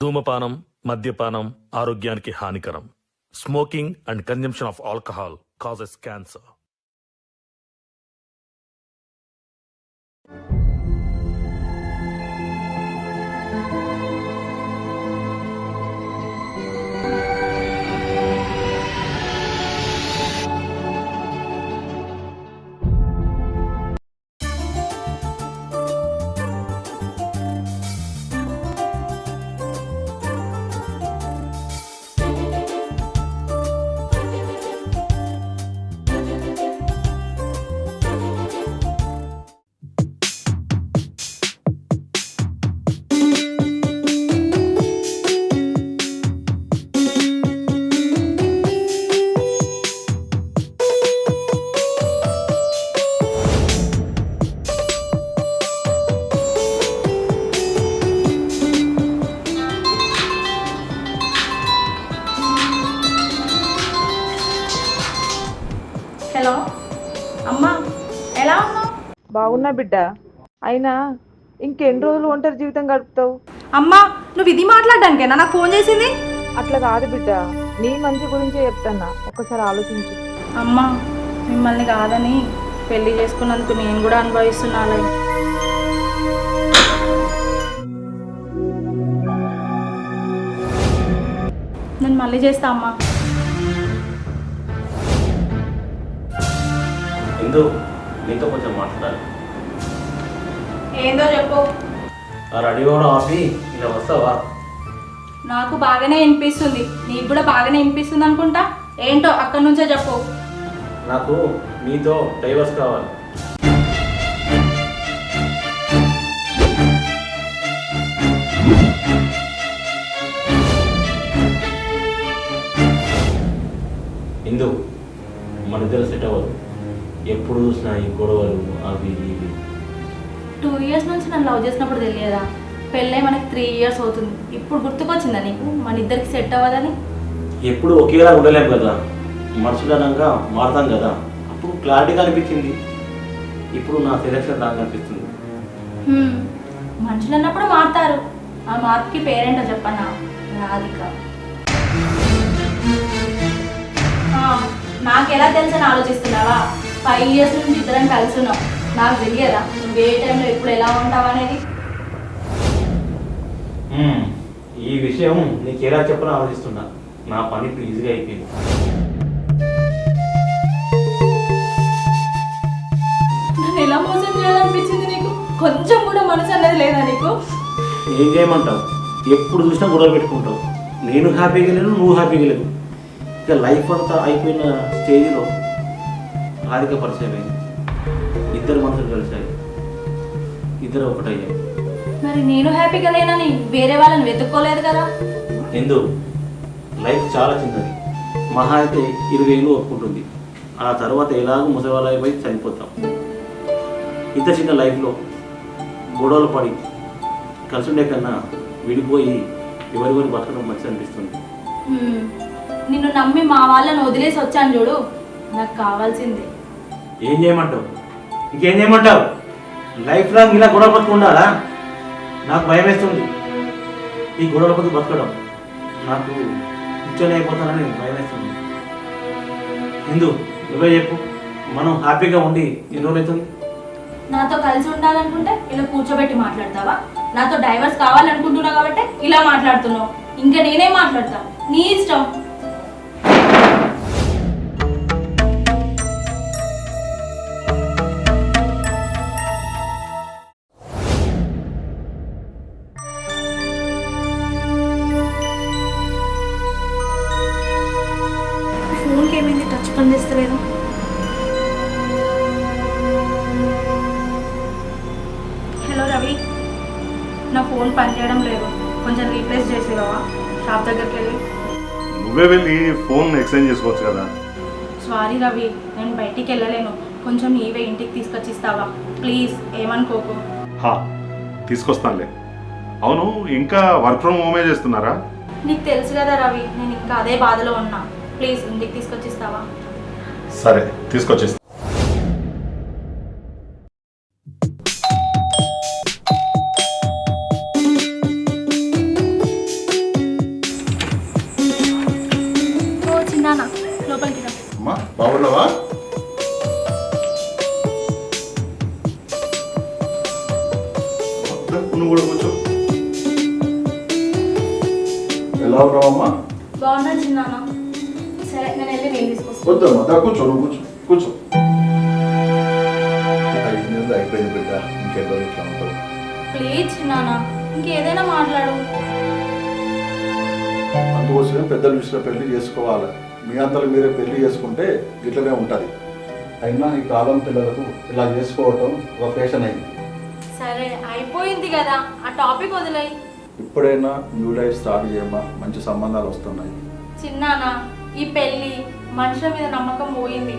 ధూమపానం, మద్యపానం ఆరోగ్యానికి హానికరం. Smoking and consumption of alcohol causes cancer. Hello అమ్మా, ఎలా ఉన్నావు? బాగున్నా బిడ్డ. అయినా ఇంకెన్ని రోజులు ఒంటరి జీవితం గడుపుతావు? అమ్మా, నువ్వు ఇది మాట్లాడడానికేనా నాకు ఫోన్ చేసింది? అట్లా కాదు బిడ్డ, నీ మంచి గురించే చెప్తాన్నా, ఒక్కసారి ఆలోచించు. అమ్మా, మిమ్మల్ని కాదని పెళ్లి చేసుకున్నందుకు నేను కూడా అనుభవిస్తున్నాను. నేను మళ్ళీ చేస్తా అమ్మా. ఇందు, నీతో కొంచెం మాట్లాడాలి. ఏందో చెప్పు. ఆ రెడీ అవ్వడం ఆపి ఇలా వస్తావా? నాకు బాగానే వినిపిస్తుంది, నీకు కూడా బాగానే వినిపిస్తుంది అనుకుంటా. ఏంటో అక్కడి నుంచే చెప్పు. నాకు నీతో డైవర్స్ కావాలి. ఇందు, మన ఇద్దరు సెట్ అవ్వదు. ఎప్పుడు చూసినా ఈ గొడవలు అవి ఇవి. 2 years నుంచి నన్ను లవ్ చేసినప్పుడు తెలియదా? పెళ్ళై మనకి 3 years అవుతుంది. ఇప్పుడు గుర్తుకొచ్చిందా నీకు మన ఇద్దరికి సెట్ అవ్వదని? ఎప్పుడు ఒకేలా ఉండలేము కదా, మనుషులనంగా మారుతాం కదా. అప్పుడు క్లారిటీగా అనిపించింది, ఇప్పుడు నా సెలెక్షన్ రాగా అనిపిస్తుంది. మనుషులు అన్నప్పుడు మారుతారు. ఆ మార్పుకి పేరేంటో చెప్పనా? రాధిక. నాకెలా తెలుసని ఆలోచిస్తున్నావా? 5 years నుంచి ఇద్దరం కలిసి ఉన్నాం. నాకు తెలియదా నువ్వు ఏ టైంలో ఎప్పుడు ఎలా ఉంటావు అనేది? ఈ విషయం నీకు ఎలా చెప్పని ఆలోచిస్తున్నా. నా పని ప్లీజ్గా అయిపోయింది. నన్ను ఎలా మోసం చేయాలనిపించింది నీకు? కొంచెం కూడా మనసు అనేది లేదా నీకు? ఏం చేయమంటావు? ఎప్పుడు చూసినా గొడవ పెట్టుకుంటావు. నేను హ్యాపీగా లేను, నువ్వు హ్యాపీగా లేవు. ఇక లైఫ్ అంతా అయిపోయిన స్టేజ్లో రాధిక పరిచయం అయింది. ఇద్దరు మనుషులు కలిసాయి, ఇద్దరు ఒకటయ్యాయి. మరి నేను హ్యాపీగా లేనని వేరే వాళ్ళని వెతుక్కోలేదు కదా? ఎందు, లైఫ్ చాలా చిన్నది. మహా అయితే 20 ఏళ్ళు ఒప్పుకుంటుంది. ఆ తర్వాత ఎలాగో ముసలివాళ్ళ అయిపోయి చనిపోతాం. ఇంత చిన్న లైఫ్లో గొడవలు పడి కలిసి ఉండే కన్నా విడిపోయి ఎవరివరి బతకడం మంచిది అనిపిస్తుంది. నిన్ను నమ్మి మా వాళ్ళని వదిలేసి వచ్చాను చూడు, నాకు కావాల్సిందే. ఏం చేయమంటావు? ఇంకేం చేయమంటావు? లైఫ్ లాంగ్ ఇలా గొడవ పట్టుకుండాలా? నాకు భయం వేస్తుంది. ఈ గొడవల కొద్ది బతకడం నాకు కూర్చొని అయిపోతానని భయం వేస్తుంది. ఎందు, నువ్వే చెప్పు, మనం హ్యాపీగా ఉండి ఎన్ని రోజులు అవుతుంది? నాతో కలిసి ఉండాలనుకుంటే ఇలా కూర్చోబెట్టి మాట్లాడతావా? నాతో డైవర్స్ కావాలనుకుంటున్నావు కాబట్టి ఇలా మాట్లాడుతున్నావు. ఇంకా నేనేం మాట్లాడతా? నీ ఇష్టం. ఫోన్కి ఏమైంది? టచ్ పని చేస్తలేదు. హలో రవి, నా ఫోన్ పనిచేయడం లేదు, కొంచెం రీప్లేస్ చేసేవా షాప్ దగ్గరికి వెళ్ళి? నువ్వే వెళ్ళి ఫోన్ ఎక్స్చేంజ్ చేసుకోవచ్చు కదా. సారీ రవి, నేను బయటికి వెళ్ళలేను, కొంచెం నీవే ఇంటికి తీసుకొచ్చి ఇస్తావా ప్లీజ్? ఏమనుకోకు. తీసుకొస్తానులే. అవును, ఇంకా వర్క్ ఫ్రమ్ హోమే చేస్తున్నారా? నీకు తెలుసు కదా రవి, నేను ఇంకా అదే బాధలో ఉన్నా. ప్లీజ్ ఇంటికి తీసుకొచ్చి ఇస్తావా? సరే, తీసుకొచ్చేస్తా. ఎలా ఉన్నావమ్మా? బాగున్నా చిన్నానా. సరే నేను వెళ్ళి నేను తీసుకొస్తాను. వద్దమ్మా, దా కూర్చో, నువ్వు కూర్చో కూర్చో. అయింది అయిపోయింది బిడ్డ, ఇంకెవరు ఇట్లా ఉంటారు. ప్లీజ్ చిన్నానా, ఇంకేదైనా మాట్లాడు. అందుకోసమే పెద్దల విషయంలో పెళ్లి చేసుకోవాలి. మీ అంతలో మీరే పెళ్లి చేసుకుంటే ఇట్లనే ఉంటుంది. అయినా ఈ కాలం పిల్లలకు ఇలా చేసుకోవటం ఒక ఫ్యాషన్ అయింది. సరే అయిపోయింది కదా, ఆ టాపిక్ వదిలేయి. ఇప్పుడైనా న్యూ లైఫ్ స్టార్ట్ చేయమా, మంచి సంబంధాలు వస్తున్నాయి. చిన్నానా, ఈ పెళ్లి మనుషుల మీద నమ్మకం పోయింది.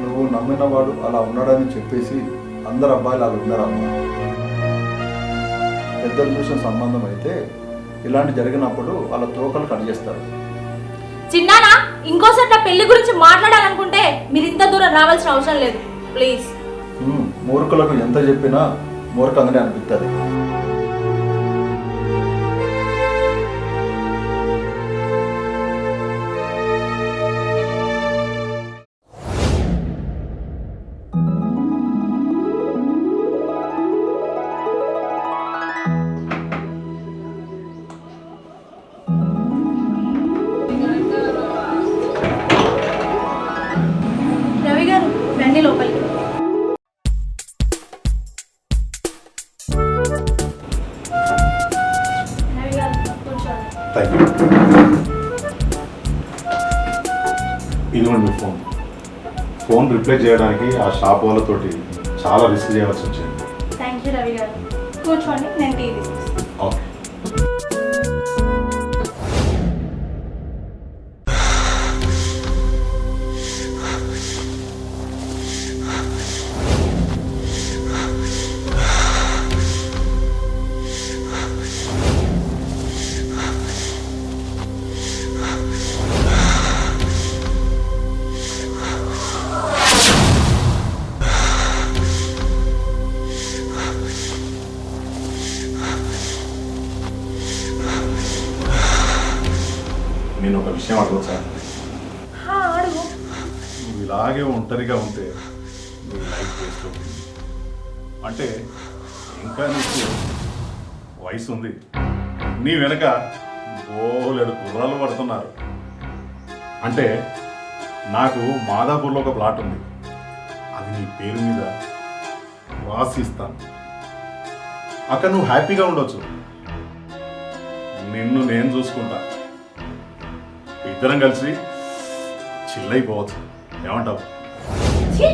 నువ్వు నమ్మిన వాడు అలా ఉన్నాడని చెప్పేసి అందరు అబ్బాయిలు అలా ఉన్నారమ్మా. పెద్దలు చూసిన సంబంధం అయితే ఇలాంటి జరిగినప్పుడు వాళ్ళ తోకలు కట్ చేస్తారు. చిన్నానా, ఇంకోసారి నా పెళ్లి గురించి మాట్లాడాలనుకుంటే మీరు ఇంత దూరం రావాల్సిన అవసరం లేదు. ప్లీజ్. మూర్ఖులకు ఎంత చెప్పినా మూర్ఖంగానే అనిపిస్తుంది. రవి గారు రండి లోపలికి. రవి గారు కూర్చోండి. Thank you. ఇదిగోండి మీ ఫోన్. ఫోన్ రిప్లేస్ చేయడానికి ఆ షాప్ వాళ్ళతోటి చాలా రిస్క్ చేయాల్సి వచ్చింది. థ్యాంక్ యూ రవి గారు. కూర్చోండి, నేను టీ తీసుకొస్తాను. ఓకే. నేను ఒక విషయం అడగచ్చా? అడుగు. నువ్వు ఇలాగే ఒంటరిగా ఉంటే నీ లైఫ్ వేస్ట్ అవుతుంది. అంటే ఇంకా నీకు వయసు ఉంది, నీ వెనక బోలెడు కుర్రాలు పడుతున్నారు. అంటే నాకు మాదాపూర్లో ఒక ప్లాట్ ఉంది, అది నీ పేరు మీద రాసిస్తాను. అక్కడ నువ్వు హ్యాపీగా ఉండొచ్చు, నిన్ను నేను చూసుకుంటా. ఇద్దరం కలిసి చిల్లైపోవచ్చు. ఏమంటావు? ఛీ!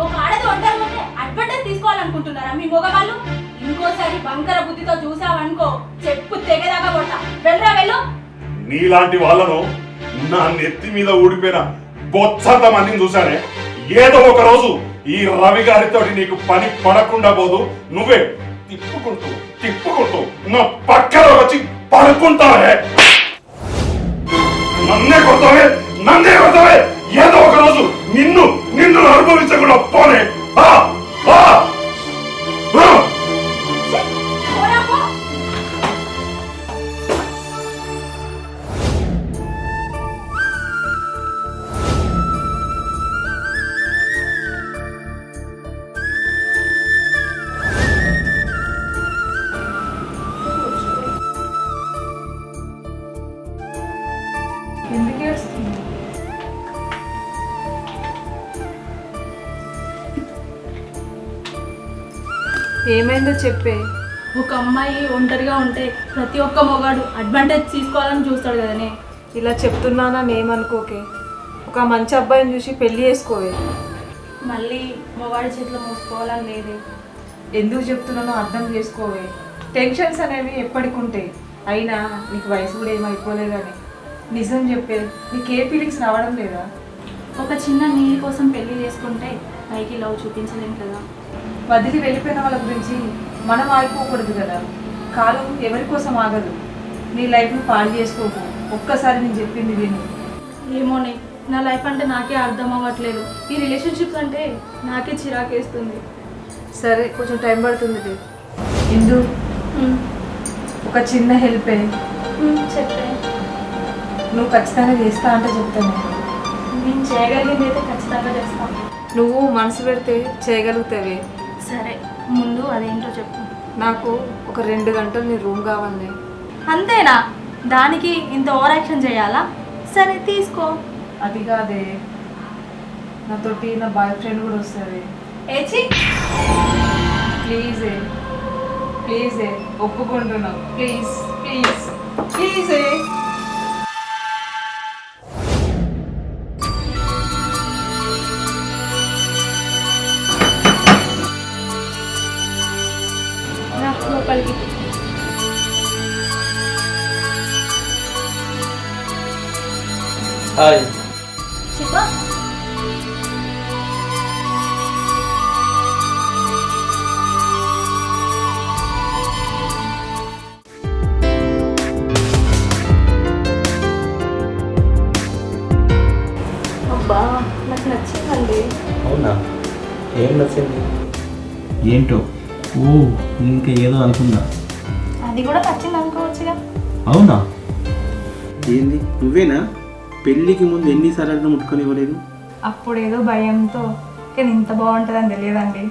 ఒక ఆడది ఒంటరిగా ఉంటే అడ్వాంటేజ్ తీసుకోవాలనుకుంటున్నారా మీ మగవాళ్ళు? ఇంకోసారి బంకర బుద్ధితో చూసావనుకో చెప్పు తెగదాకా కొడతా. వెళ్ళరా వెళ్ళు. నీలాంటి వాళ్ళను నా నెత్తి మీద ఊడిపోయిన బొచ్చంత మందిని చూశానే. ఏదో ఒక రోజు ఈ రవి గారితో నీకు పని పడకుండా పోదు. నువ్వే తిప్పుకుంటూ తిప్పుకుంటూ నా పక్కలో వచ్చి పడుకుంటావే. నన్నే కొడతావే, నన్నే కొడతావే. ఏదో ఒక రోజు నిన్ను నిన్ను అనుభవించకుండా పోనే. ఛీ! పోరా పో. ఎందుకు ఏడుస్తుంది? ఏమైందో చెప్పే. ఒక అమ్మాయి ఒంటరిగా ఉంటే ప్రతి ఒక్క మొగాడు అడ్వాంటేజ్ తీసుకోవాలని చూస్తాడు కదనే. ఇలా చెప్తున్నానని ఏమనుకోకే. ఒక మంచి అబ్బాయిని చూసి పెళ్లి చేసుకోవే. మళ్ళీ మొగాడి చేతిలో మోసుకోవాలని లేదే. ఎందుకు చెప్తున్నానో అర్థం చేసుకోవే. టెన్షన్స్ అనేవి ఎప్పటికుంటాయి. అయినా నీకు వయసు కూడా ఏమైపోలేదని. నిజం చెప్పే, నీకు ఏ ఫీలింగ్స్ రావడం లేదా? ఒక చిన్న నీళ్ళ కోసం పెళ్లి చేసుకుంటే పైకి లవ్ చూపించలేం కదా. వదిలి వెళ్ళిపోయిన వాళ్ళ గురించి మనం ఆగిపోకూడదు కదా. కాలం ఎవరి కోసం ఆగదు. నీ లైఫ్ని పాడు చేసుకోకు. ఒక్కసారి నేను చెప్పింది విను. ఏమోనే, నా లైఫ్ అంటే నాకే అర్థం అవ్వట్లేదు. ఈ రిలేషన్షిప్స్ అంటే నాకే చిరాకేస్తుంది. సరే, కొంచెం టైం పడుతుంది. ఇందు, ఒక చిన్న హెల్పే. చెప్పే. నువ్వు ఖచ్చితంగా చేస్తా అంటే చెప్తాను. నేను చేయగలిగింది అయితే ఖచ్చితంగా చేస్తాను. నువ్వు మనసు పెడితే చేయగలుగుతావే. సరే, ముందు అదేంటో చెప్పు. నాకు ఒక 2 గంటలు నీ రూమ్ కావాలి. అంతేనా? దానికి ఇంత ఓవర్ యాక్షన్ చేయాలా? సరే తీసుకో. అది కాదే, నాతోటి నా బాయ్ ఫ్రెండ్ కూడా వస్తుంది. ఏచి ప్లీజే ప్లీజే ఒప్పుకుంటున్నావు, ప్లీజ్ ప్లీజ్ ప్లీజే. రా లోపలికి. హాయ్. శివ అబ్బా నాకు నచ్చిందండి. అవునా? ఏం నచ్చింది? ఏంటో? ఓ, ఇంకా ఏదో అనుకున్నా. అది కూడా నచ్చింది అనుకోవచ్చుగా. అవునా? ఏంది, నువ్వేనా పెళ్ళికి ముందు ఎన్నిసార్లు ముట్టుకొని ఇవ్వలేదు? అప్పుడేదో భయంతో, కానీ ఇంత బాగుంటుందని తెలియదండి.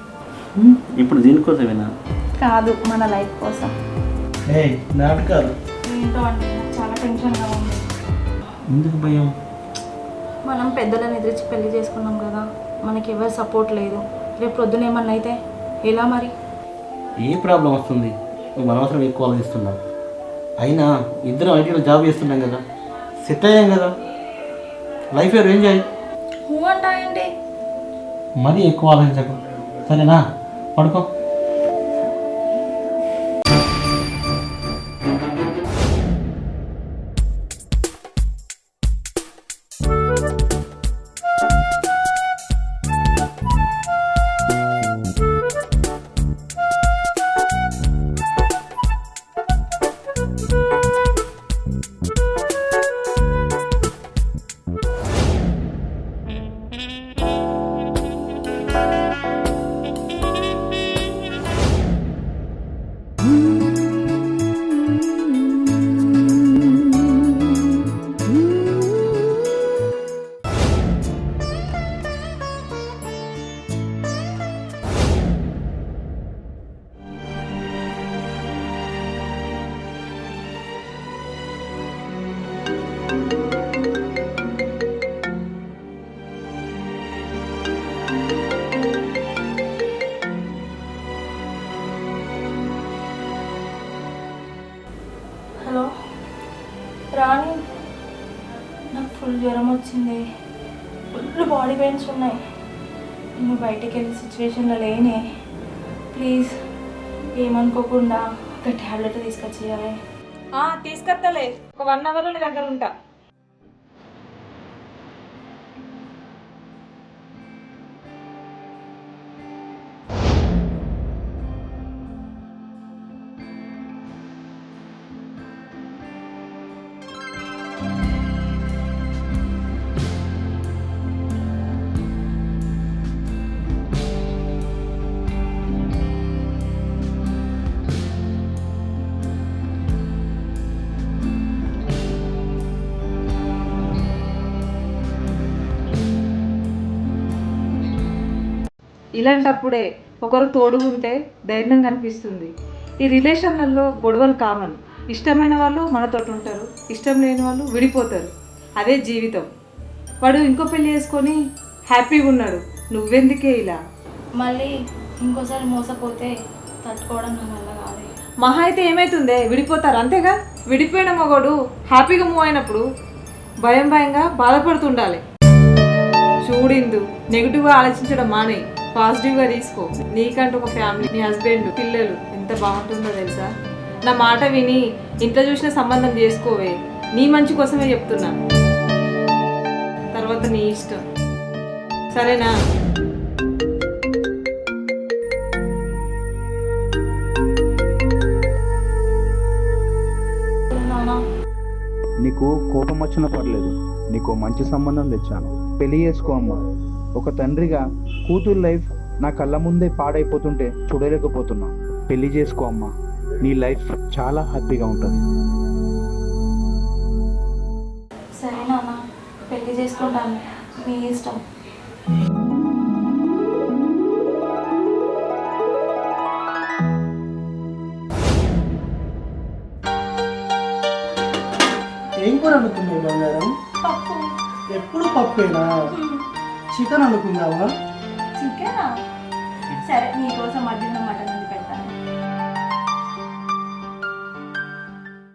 ఇప్పుడు దీనికోసమేనా? కాదు, మన లైఫ్ కోసం. ఏ నాటకాలు ఏంటో అండి, నాకు చాలా టెన్షన్గా ఉంది. ఎందుకు భయం? మనం పెద్దలను ఎదిరించి పెళ్లి చేసుకున్నాం కదా, మనకి ఎవరు సపోర్ట్ లేదు. రేపు పొద్దున ఏమన్నా అయితే ఎలా మరి? ఏ ప్రాబ్లం వస్తుంది? నువ్వు అనవసరం ఎక్కువ ఆలోచిస్తున్నావు. అయినా ఇద్దరం ఐటీలో జాబ్ చేస్తున్నాం కదా, సెట్ అయ్యాం కదా, లైఫ్ ఎంజాయ్. అంటాయండి. మరీ ఎక్కువ ఆలోచించకు, సరేనా? పడుకో. హలో రాణి, నాకు ఫుల్ జ్వరం వచ్చింది, ఫుల్ బాడీ పెయిన్స్ ఉన్నాయి. నేను బయటికి వెళ్ళే సిచ్యువేషన్లో లేనే. ప్లీజ్ ఏమనుకోకుండా ఒక ట్యాబ్లెట్ తీసుకొచ్చేయాలి. తీసుకొస్తలే, ఒక 1 అవర్లో నీ దగ్గర ఉంటా. ఇలాంటప్పుడే ఒకరు తోడుగుంటే ధైర్యం కనిపిస్తుంది. ఈ రిలేషన్లలో గొడవలు కామన్. ఇష్టమైన వాళ్ళు మనతో ఉంటారు, ఇష్టం లేని వాళ్ళు విడిపోతారు. అదే జీవితం. వాడు ఇంకో పెళ్లి చేసుకొని హ్యాపీగా ఉన్నాడు, నువ్వెందుకే ఇలా? మళ్ళీ ఇంకోసారి మోసపోతే తట్టుకోవడం నా వల్ల కాదు. మహా అయితే ఏమవుతుందే, విడిపోతారు అంతేగా. విడిపోయిన మగోడు హ్యాపీగా మూవ్ అయినప్పుడు భయంగా బాధపడుతుండాలి. చూడిందు, నెగిటివ్గా ఆలోచించడం మానే, పాజిటివ్గా తీసుకో. నీకంటూ ఒక ఫ్యామిలీ, నీ హస్బెండ్, పిల్లలు ఎంత బాగుంటుందో తెలుసా. నా మాట విని ఇంట్లో చూసిన సంబంధం చేసుకోవే. నీ మంచి కోసమే చెప్తున్నా, తర్వాత నీ ఇష్టం, సరేనా? నీకు కోపం వచ్చినా పర్లేదు, నీకు మంచి సంబంధం తెచ్చాను, పెళ్లి చేసుకో అమ్మా. ఒక తండ్రిగా కూతురు లైఫ్ నా కళ్ళ ముందే పాడైపోతుంటే చూడలేకపోతున్నా. పెళ్లి చేసుకో అమ్మా, నీ లైఫ్ చాలా హ్యాపీగా ఉంటుంది. సరే నాన్న, పెళ్లి చేసుకుంటాను, మీ ఇష్టం. ఏం కూర అనుకున్నావు బంగారం? పప్పు. ఎప్పుడు పప్పేనా? చికెన్ అనుకుందామా? చికెనా? సరే నీకోసం మధ్యాహ్నం మటన్